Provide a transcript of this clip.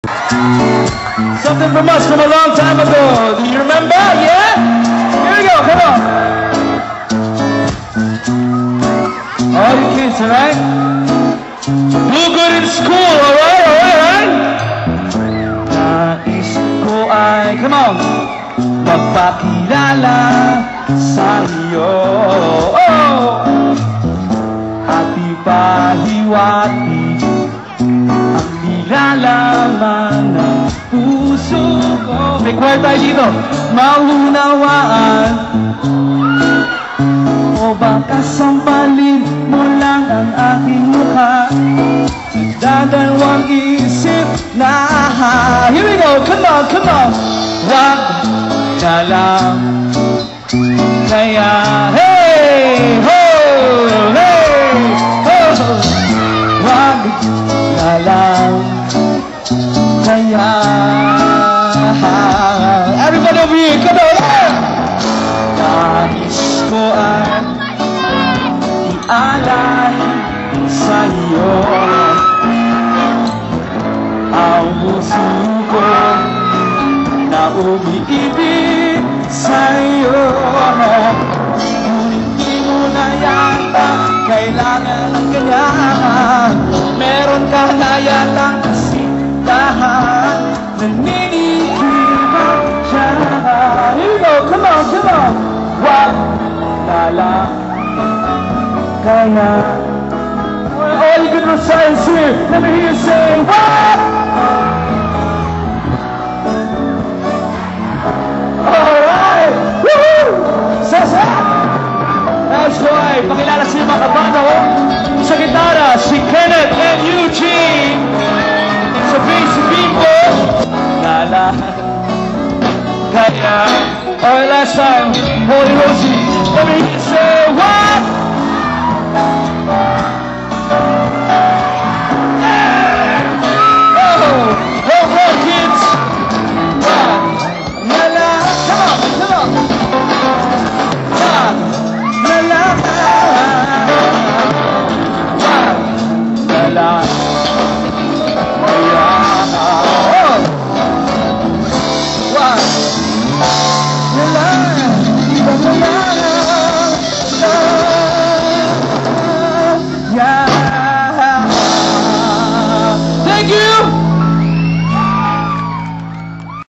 Something from us from a long time ago. Do you remember? Yeah? Here we go, come on. All you kids, alright? Do good in school, alright? Nais ko ay, come on, magpakilala sa iyo. Oh! At ipahiwati ang nilalaman ng puso ko. May choir tayo dito. Maunawaan o baka sampalin mo lang ang aking mukha sa dadalawang isip na here we go, come on, come on. Wag na lang kaya hey, ho, hey, ho. Wag na lang kaya everybody over here, come on. Nais ko ay ialay sa iyo ang puso ko na umiibig sa iyo. Ngunit di mo na yata kailangan ng ganyan. Meron ka na yatang kasintahan, naninigiban siya. Here we go, come on, come on. Wag na lang kaya. All you good Messiahs here, let me hear you say, what? Alright! Woohoo! Sasa! Nice boy! Pakilala siya mga kabanda ko. Sa gitara, si Kenneth and Eugene. Sa bass, si Bimbo. Lala. Kaya. Alright, last time. Holy Rosie. Let me hear you